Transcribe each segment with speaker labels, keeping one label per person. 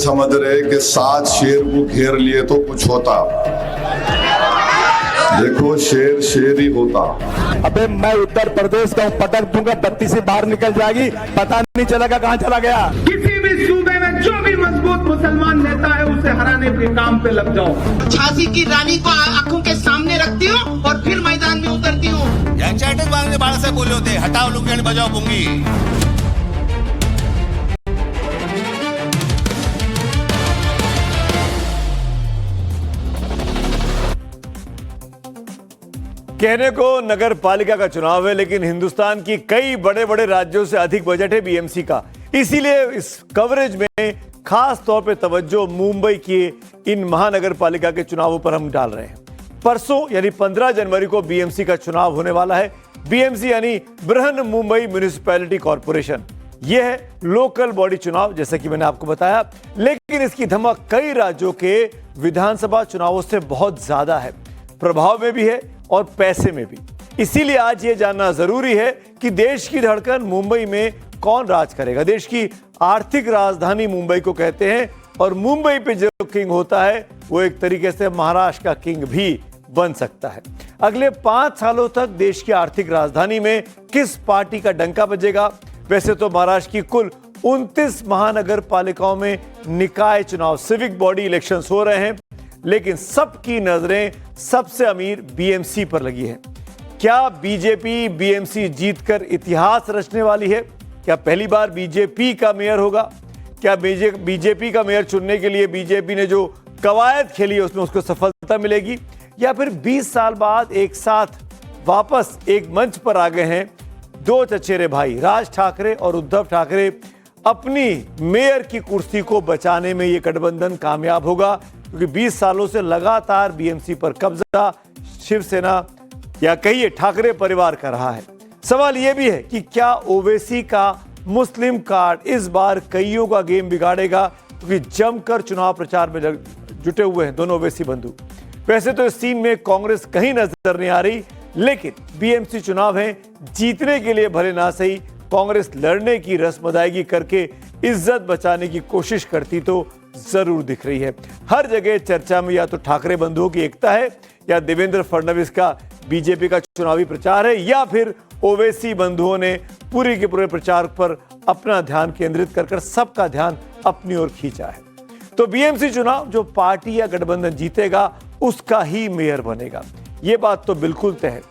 Speaker 1: समझ रहे कि 7 शेर को घेर लिए तो कुछ होता। देखो शेर शेर ही होता।
Speaker 2: अबे मैं उत्तर प्रदेश का पटक दूंगा, बत्ती से बाहर निकल जाएगी, पता नहीं चलेगा कहां चला गया।
Speaker 3: किसी भी सूबे में जो भी मजबूत मुसलमान नेता है उसे हराने के काम पे लग जाओ।
Speaker 4: झांसी की रानी को आंखों के सामने रखती हूँ और फिर मैदान में उतरती हूँ।
Speaker 5: बाळासाहेब बोले होते, हटाओ लुंगी आणि बजाओ पुंगी।
Speaker 6: कहने को नगर पालिका का चुनाव है, लेकिन हिंदुस्तान की कई बड़े बड़े राज्यों से अधिक बजट है बीएमसी का। इसीलिए इस कवरेज में खास तौर पे तवज्जो मुंबई के इन महानगर पालिका के चुनावों पर हम डाल रहे हैं। परसों यानी 15 जनवरी को बीएमसी का चुनाव होने वाला है। बीएमसी यानी बृहन मुंबई म्युनिसिपैलिटी कॉर्पोरेशन। यह है लोकल बॉडी चुनाव, जैसा कि मैंने आपको बताया, लेकिन इसकी धमक कई राज्यों के विधानसभा चुनावों से बहुत ज्यादा है, प्रभाव में भी है और पैसे में भी। इसीलिए आज ये जानना जरूरी है कि देश की धड़कन मुंबई में कौन राज करेगा। देश की आर्थिक राजधानी मुंबई को कहते हैं, और मुंबई पे जो किंग होता है वो एक तरीके से महाराष्ट्र का किंग भी बन सकता है। अगले 5 सालों तक देश की आर्थिक राजधानी में किस पार्टी का डंका बजेगा। वैसे तो महाराष्ट्र की कुल 29 महानगर पालिकाओं में निकाय चुनाव, सिविक बॉडी इलेक्शंस हो रहे हैं, लेकिन सबकी नजरें सबसे अमीर बीएमसी पर लगी है। क्या बीजेपी बीएमसी जीतकर इतिहास रचने वाली है? क्या पहली बार बीजेपी का मेयर होगा? क्या बीजेपी का मेयर चुनने के लिए बीजेपी ने जो कवायद खेली है उसमें उसको सफलता मिलेगी, या फिर 20 साल बाद एक साथ वापस एक मंच पर आ गए हैं दो चचेरे भाई राज ठाकरे और उद्धव ठाकरे, अपनी मेयर की कुर्सी को बचाने में ये गठबंधन कामयाब होगा? क्योंकि 20 सालों से लगातार बीएमसी पर कब्जा शिवसेना या कहिए ठाकरे परिवार का रहा है। सवाल यह भी है कि क्या ओवैसी का मुस्लिम कार्ड इस बार कईयों का गेम बिगाड़ेगा, क्योंकि जमकर चुनाव प्रचार में जुटे हुए हैं दोनों ओवैसी बंधु। वैसे तो इस सीन में कांग्रेस कहीं नजर नहीं आ रही, लेकिन बीएमसी चुनाव है, जीतने के लिए भले ना सही कांग्रेस लड़ने की रस्म अदायगी करके इज्जत बचाने की कोशिश करती तो जरूर दिख रही है। हर जगह चर्चा में या तो ठाकरे बंधुओं की एकता है, या देवेंद्र फडणवीस का बीजेपी का चुनावी प्रचार है, या फिर ओवैसी बंधुओं ने पूरी के पूरे प्रचार पर अपना ध्यान केंद्रित कर सबका ध्यान अपनी ओर खींचा है। तो बीएमसी चुनाव जो पार्टी या गठबंधन जीतेगा उसका ही मेयर बनेगा, ये बात तो बिल्कुल तय है।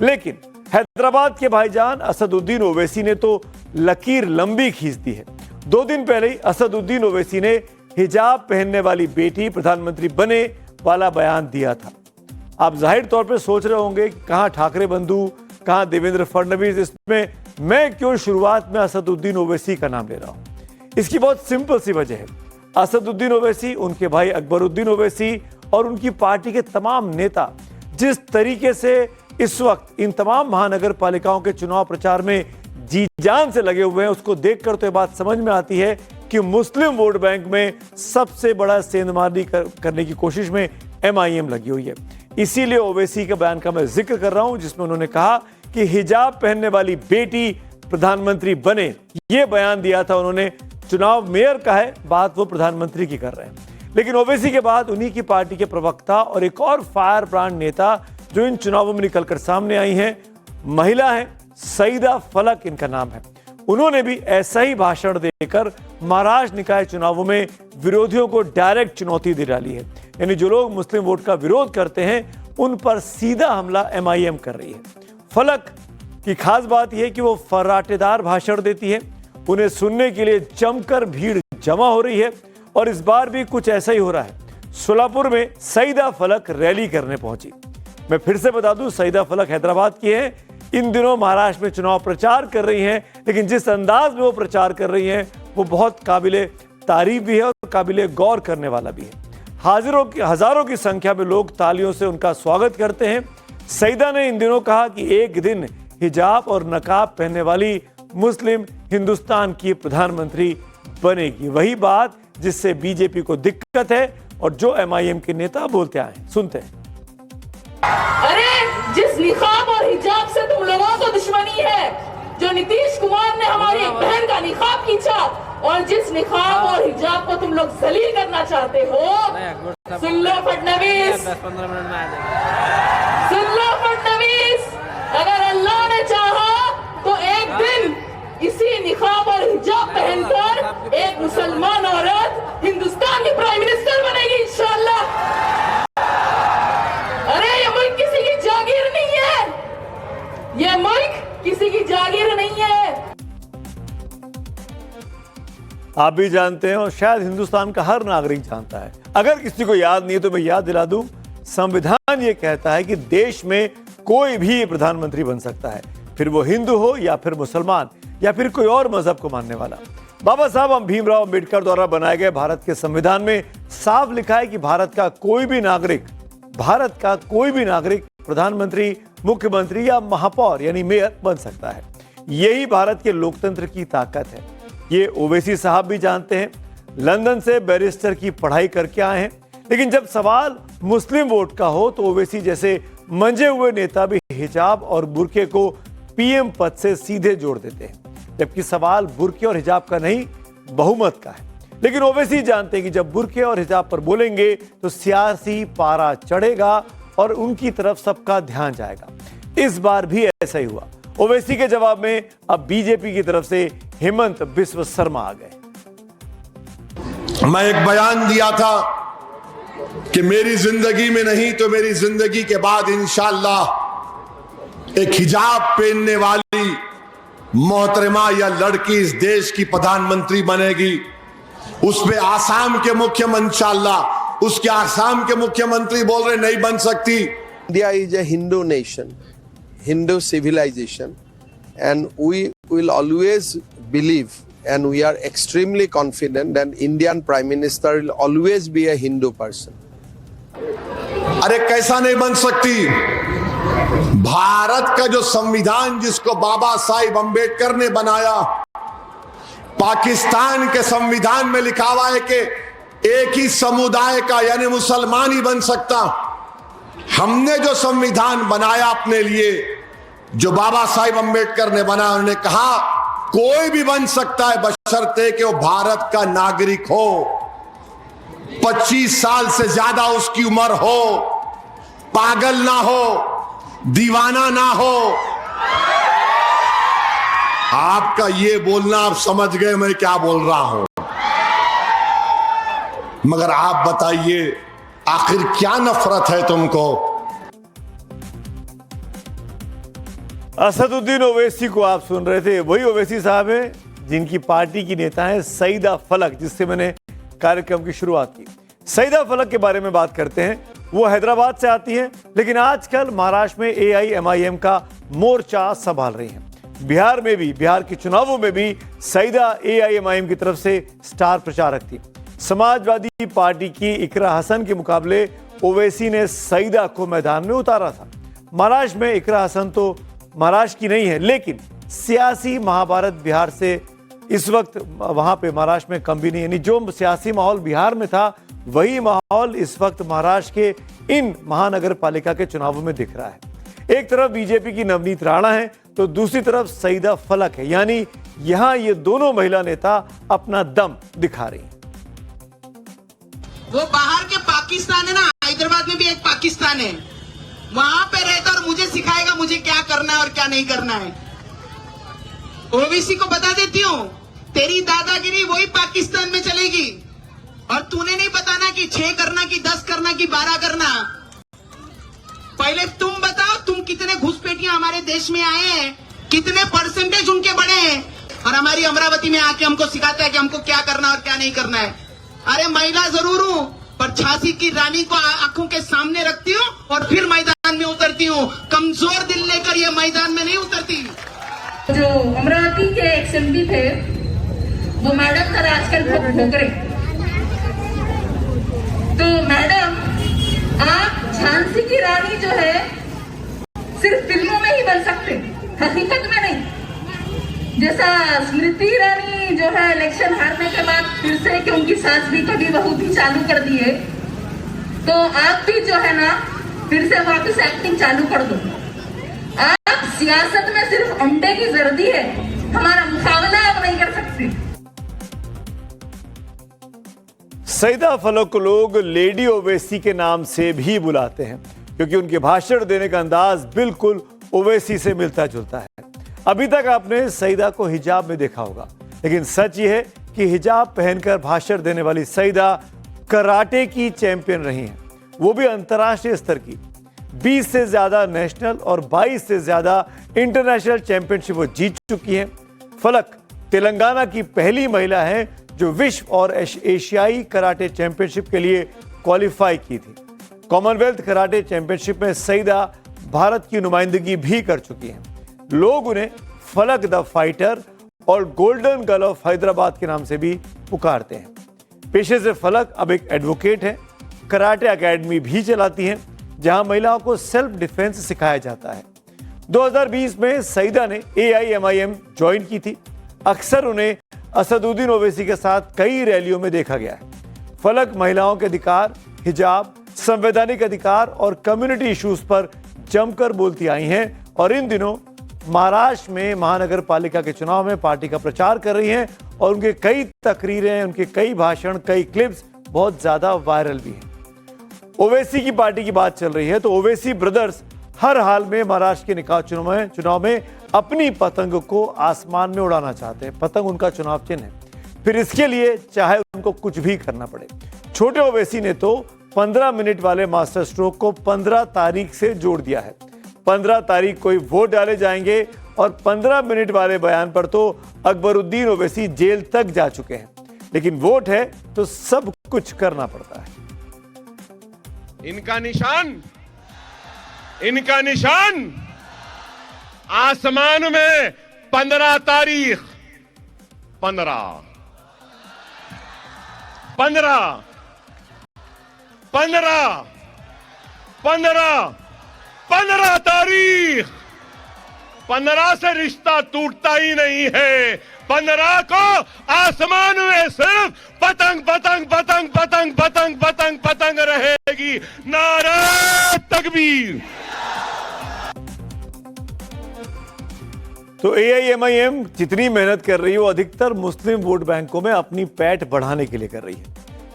Speaker 6: लेकिन हैदराबाद के भाईजान असदुद्दीन ओवैसी ने तो लकीर लंबी खींच दी है। 2 दिन पहले ही असदुद्दीन ओवैसी ने हिजाब पहनने वाली बेटी प्रधानमंत्री बने वाला बयान दिया था। आप जाहिर तौर पर सोच रहे होंगे कहां ठाकरे बंधु, कहां देवेंद्र फडणवीस, इसमें मैं क्यों शुरुआत में असदुद्दीन ओवैसी का नाम ले रहा हूं? इसकी बहुत सिंपल सी वजह है। असदुद्दीन ओवैसी, उनके भाई अकबरुद्दीन ओवैसी और उनकी पार्टी के तमाम नेता जिस तरीके से इस वक्त इन तमाम महानगर पालिकाओं के चुनाव प्रचार में जी जान से लगे हुए हैं, उसको देखकर तो ये बात समझ में आती है कि मुस्लिम वोट बैंक में सबसे बड़ा सेंधमारी करने की कोशिश में एमआईएम लगी हुई है। इसीलिए ओवैसी के बयान का मैं जिक्र कर रहा हूं, जिसमें उन्होंने कहा कि हिजाब पहनने वाली बेटी प्रधानमंत्री बने। ये बयान दिया था उन्होंने, चुनाव मेयर का है, बात वो प्रधानमंत्री की कर रहे हैं। लेकिन ओवैसी के बाद उन्हीं की पार्टी के प्रवक्ता और एक और फायर ब्रांड नेता जो इन चुनावों में निकलकर सामने आई हैं, महिला है, सईदा फलक इनका नाम है। उन्होंने भी ऐसा ही भाषण देकर महाराष्ट्र निकाय चुनावों में विरोधियों को डायरेक्ट चुनौती दे डाली है। यानी जो लोग मुस्लिम वोट का विरोध करते हैं उन पर सीधा हमला एमआईएम कर रही है। फलक की खास बात यह है कि वो फर्राटेदार भाषण देती है, उन्हें सुनने के लिए जमकर भीड़ जमा हो रही है, और इस बार भी कुछ ऐसा ही हो रहा है। सोलापुर में सईदा फलक रैली करने पहुंची। मैं फिर से बता दूं, सईदा फलक हैदराबाद की है, इन दिनों महाराष्ट्र में चुनाव प्रचार कर रही हैं, लेकिन जिस अंदाज में वो प्रचार कर रही हैं वो बहुत काबिले तारीफ भी है और काबिले गौर करने वाला भी है। हजारों की संख्या में लोग तालियों से उनका स्वागत करते हैं। सईदा ने इन दिनों कहा कि एक दिन हिजाब और नकाब पहनने वाली मुस्लिम हिंदुस्तान की प्रधानमंत्री बनेगी। वही बात जिससे बीजेपी को दिक्कत है और जो एमआईएम के नेता बोलते आए। सुनते हैं।
Speaker 7: अरे जिस निकाब और हिजाब से तुम लोगों को दुश्मनी है, जो नीतीश कुमार ने हमारी बहन का निकाब खींचा, और जिस निकाब और हिजाब को तुम लोग जलील करना चाहते हो, सुन लो फडणवीस, सुन लो फडणवीस, अगर अल्लाह ने चाहा तो एक दिन इसी निकाब और हिजाब पहनकर एक मुसलमान औरत हिंदुस्तान की प्राइम मिनिस्टर बनेगी इंशाअल्लाह। अरे ये मुल्क किसी की जागीर नहीं है, ये मुल्क किसी की जागीर नहीं है।
Speaker 6: आप भी जानते हैं और शायद हिंदुस्तान का हर नागरिक जानता है। अगर किसी को याद नहीं है तो मैं याद दिला दूं, संविधान ये कहता है कि देश में कोई भी प्रधानमंत्री बन सकता है, फिर वो हिंदू हो या फिर मुसलमान या फिर कोई और मजहब को मानने वाला। बाबा साहब भीमराव अंबेडकर द्वारा बनाए गए भारत के संविधान में साफ लिखा है कि भारत का कोई भी नागरिक प्रधानमंत्री, मुख्यमंत्री या महापौर यानी मेयर बन सकता है। यही भारत के लोकतंत्र की ताकत है। ये ओवैसी साहब भी जानते हैं, लंदन से बैरिस्टर की पढ़ाई करके आए हैं। लेकिन जब सवाल मुस्लिम वोट का हो तो ओवैसी जैसे मंजे हुए नेता भी हिजाब और बुर्के को पीएम पद से सीधे जोड़ देते हैं, जबकि सवाल बुर्के और हिजाब का नहीं, बहुमत का है। लेकिन ओवैसी जानते हैं कि जब बुर्के और हिजाब पर बोलेंगे तो सियासी पारा चढ़ेगा और उनकी तरफ सबका ध्यान जाएगा। इस बार भी ऐसा ही हुआ। ओवैसी के जवाब में अब बीजेपी की तरफ से हेमंत बिस्व शर्मा आ गए।
Speaker 1: मैं एक बयान दिया था कि मेरी जिंदगी में नहीं तो मेरी जिंदगी के बाद इंशाअल्लाह एक हिजाब पहनने वाली मोहतरमा या लड़की इस देश की प्रधानमंत्री बनेगी। उसमें आसाम के मुख्यमंत्री, इंशाअल्लाह उसके आसाम के मुख्यमंत्री बोल रहे नहीं बन सकती।
Speaker 8: India is a Hindu nation, Hindu civilization, and we will always believe and we are extremely confident that Indian Prime Minister will always be a Hindu person.
Speaker 1: अरे कैसा नहीं बन सकती? भारत का जो संविधान जिसको बाबा साहिब अंबेडकर ने बनाया, पाकिस्तान के संविधान में लिखा हुआ है कि एक ही समुदाय का यानी मुसलमान ही बन सकता। हमने जो संविधान बनाया अपने लिए, जो बाबा साहिब अंबेडकर ने बनाया, उन्होंने कहा कोई भी बन सकता है बशर्ते कि वो भारत का नागरिक हो, 25 साल से ज्यादा उसकी उम्र हो, पागल ना हो, दीवाना ना हो। आपका ये बोलना आप समझ गए मैं क्या बोल रहा हूं, मगर आप बताइए आखिर क्या नफरत है तुमको?
Speaker 6: असदुद्दीन ओवैसी को आप सुन रहे थे, वही ओवैसी साहब है जिनकी पार्टी की नेता है सईदा फलक, जिससे मैंने कार्यक्रम की शुरुआत की। सईदा फलक के बारे में बात करते हैं। वो हैदराबाद से आती हैं, लेकिन आजकल महाराष्ट्र में AIMIM का मोर्चा संभाल रही हैं। बिहार में भी, बिहार के चुनावों में भी सईदा AIMIM की तरफ से स्टार प्रचारक थी। समाजवादी पार्टी की इकरा हसन के मुकाबले ओवैसी ने सईदा को मैदान में उतारा था। महाराष्ट्र में इकरा हसन तो महाराष्ट्र की नहीं है, लेकिन सियासी महाभारत बिहार से इस वक्त वहां पे महाराष्ट्र में कम भी नहीं, यानी जो सियासी माहौल बिहार में था वही माहौल इस वक्त महाराष्ट्र के इन महानगर पालिका के चुनावों में दिख रहा है। एक तरफ बीजेपी की नवनीत राणा है तो दूसरी तरफ सईदा फलक है, यानी यहां ये दोनों महिला नेता अपना दम दिखा रही हैं।
Speaker 4: वो बाहर के पाकिस्तान है ना, हैदराबाद में भी एक पाकिस्तान है, वहां पे रहता और मुझे सिखाएगा मुझे क्या करना है और क्या नहीं करना है। ओबीसी को बता देती हूँ, तेरी दादागिरी वही पाकिस्तान में चलेगी और तूने नहीं बताना कि 6 करना कि 10 करना कि 12 करना। पहले तुम बताओ तुम कितने घुसपैठियां हमारे देश में आए हैं, कितने परसेंटेज उनके बढ़े हैं, और हमारी अमरावती में आके हमको सिखाता है कि हमको क्या करना और क्या नहीं करना है। अरे महिला जरूर हूँ, पर झांसी की रानी को आंखों के सामने रखती हूँ और फिर मैदान में उतरती हूँ। कमजोर दिल लेकर ये मैदान में नहीं उतरती।
Speaker 7: जो अमरावती के एक एमपी थे वो मैडम का आजकल बहुत भोगरे। तो मैडम, आप झांसी की रानी जो है सिर्फ फिल्मों में ही बन सकते, हकीकत में नहीं। जैसा स्मृति ईरानी जो है इलेक्शन हारने के बाद फिर से कि उनकी सास भी कभी बहू भी चालू कर दी है, तो आप भी जो है ना फिर से वापस एक्टिंग चालू कर दो। आप सियासत में सिर्फ अंडे की जर्दी है, हमारा मुकाबला आप नहीं कर सकते।
Speaker 6: सईदा फलक को लोग लेडी ओवैसी के नाम से भी बुलाते हैं क्योंकि उनके भाषण देने का अंदाज बिल्कुल ओवैसी से मिलता जुलता है। अभी तक आपने सईदा को हिजाब में देखा होगा, लेकिन सच ये है कि हिजाब पहनकर भाषण देने वाली सईदा कराटे की चैंपियन रही हैं, वो भी अंतर्राष्ट्रीय स्तर की। 20 से ज्यादा नेशनल और 22 से ज्यादा इंटरनेशनल चैंपियनशिप वो जीत चुकी हैं। फलक तेलंगाना की पहली महिला है जो विश्व और एशियाई कराटे चैंपियनशिप के लिए क्वालिफाई की थी। कॉमनवेल्थ कराटे चैंपियनशिप में सईदा भारत की नुमाइंदगी भी कर चुकी हैं। लोग उन्हें फलक द फाइटर और गोल्डन गर्ल ऑफ हैदराबाद के नाम से भी पुकारते हैं। पेशे से फलक अब एक एडवोकेट है, कराटे एकेडमी भी चलाती हैं जहां महिलाओं को सेल्फ डिफेंस सिखाया जाता है। 2020 में सईदा ने AIMIM ज्वाइन की थी। अक्सर उन्हें असदुद्दीन ओवैसी के साथ कई रैलियों में देखा गया है। फलक महिलाओं के अधिकार, हिजाब, संवैधानिक अधिकार और कम्युनिटी इश्यूज पर जमकर बोलती आई हैं और इन दिनों महाराष्ट्र में महानगर पालिका के चुनाव में पार्टी का प्रचार कर रही हैं और उनके कई तकरीरें, उनके कई भाषण, कई क्लिप्स बहुत ज्यादा वायरल भी हैं। ओवैसी की पार्टी की बात चल रही है तो ओवैसी ब्रदर्स हर हाल में महाराष्ट्र के निकाय चुनाव में अपनी पतंग को आसमान में उड़ाना चाहते हैं। पतंग उनका चुनाव चिन्ह है, फिर इसके लिए चाहे उनको कुछ भी करना पड़े। छोटे ओवैसी ने तो 15 मिनट वाले मास्टर स्ट्रोक को 15 तारीख से जोड़ दिया है। 15 तारीख को वोट डाले जाएंगे और 15 मिनट वाले बयान पर तो अकबरुद्दीन ओवैसी जेल तक जा चुके हैं, लेकिन वोट है तो सब कुछ करना पड़ता है।
Speaker 9: इनका निशान आसमान में 15 तारीख 15 तारीख 15 से रिश्ता टूटता ही नहीं है। 15 को आसमान में सिर्फ पतंग पतंग पतंग पतंग पतंग पतंग पतंग रहेगी। नारे तकबीर।
Speaker 6: तो AIMIM जितनी मेहनत कर रही है वो अधिकतर मुस्लिम वोट बैंकों में अपनी पैठ बढ़ाने के लिए कर रही है।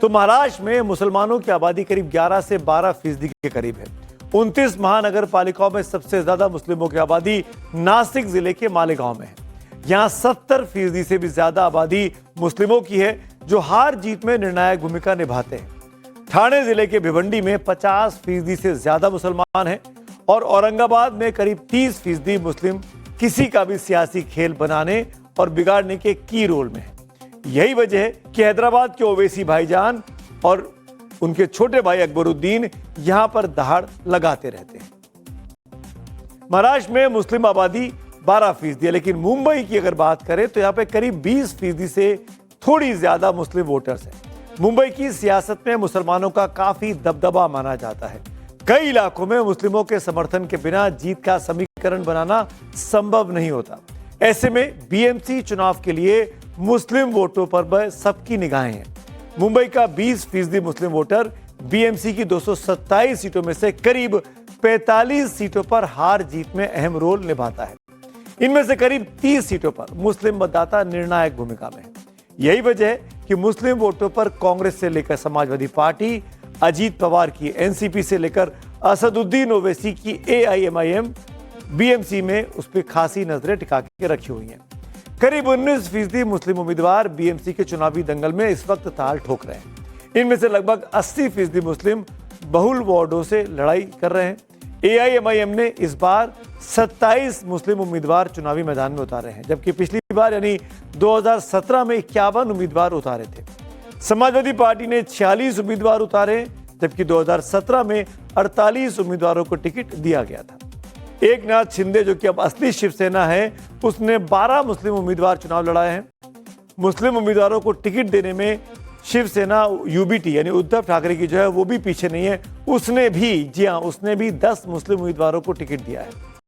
Speaker 6: तो महाराष्ट्र में मुसलमानों की आबादी करीब 11 से 12% के करीब है। 29 महानगर पालिकाओं में सबसे ज्यादा मुस्लिमों की आबादी नासिक जिले के मालेगांव में है। यहाँ 70% से भी ज्यादा आबादी मुस्लिमों की है जो हार जीत में निर्णायक भूमिका निभाते हैं। ठाणे जिले के भिवंडी में 50% से ज्यादा मुसलमान हैं और औरंगाबाद में करीब 30% मुस्लिम किसी का भी सियासी खेल बनाने और बिगाड़ने के की रोल में है। यही वजह है कि हैदराबाद के ओवैसी भाईजान और उनके छोटे भाई अकबरुद्दीन यहां पर दहाड़ लगाते रहते हैं। महाराष्ट्र में मुस्लिम आबादी 12% है, लेकिन मुंबई की अगर बात करें तो यहां पे करीब 20% से थोड़ी ज्यादा मुस्लिम वोटर्स हैं। मुंबई की सियासत में मुसलमानों का काफी दबदबा माना जाता है। कई इलाकों में मुस्लिमों के समर्थन के बिना जीत का समीकरण बनाना संभव नहीं होता। ऐसे में BMC चुनाव के लिए मुस्लिम वोटों पर सबकी निगाहें हैं। मुंबई का 20% मुस्लिम वोटर BMC की 227 सीटों में से करीब 45 सीटों पर हार जीत में अहम रोल निभाता है। इनमें से करीब 30 सीटों पर मुस्लिम मतदाता निर्णायक भूमिका में है। यही वजह है कि मुस्लिम वोटों पर कांग्रेस से लेकर समाजवादी पार्टी, अजीत पवार की NCP से लेकर असदुद्दीन ओवैसी की AIMIM BMC में उस पर खासी नजरें टिका के रखी हुई हैं। करीब 19% मुस्लिम उम्मीदवार BMC के चुनावी दंगल में इस वक्त ताल ठोक रहे हैं। इनमें से लगभग 80% मुस्लिम बहुल वार्डों से लड़ाई कर रहे हैं। AIMIM ने इस बार 27 मुस्लिम उम्मीदवार चुनावी मैदान में उतारे हैं, जबकि पिछली बार यानी 2017 में 51 उम्मीदवार उतारे थे। समाजवादी पार्टी ने 46 उम्मीदवार उतारे, जबकि 2017 में 48 उम्मीदवारों को टिकट दिया गया था। एकनाथ शिंदे, जो कि अब असली शिवसेना है, उसने 12 मुस्लिम उम्मीदवार चुनाव लड़ाए हैं। मुस्लिम उम्मीदवारों को टिकट देने में शिवसेना UBT यानी उद्धव ठाकरे की जो है वो भी पीछे नहीं है। उसने भी 10 मुस्लिम उम्मीदवारों को टिकट दिया है।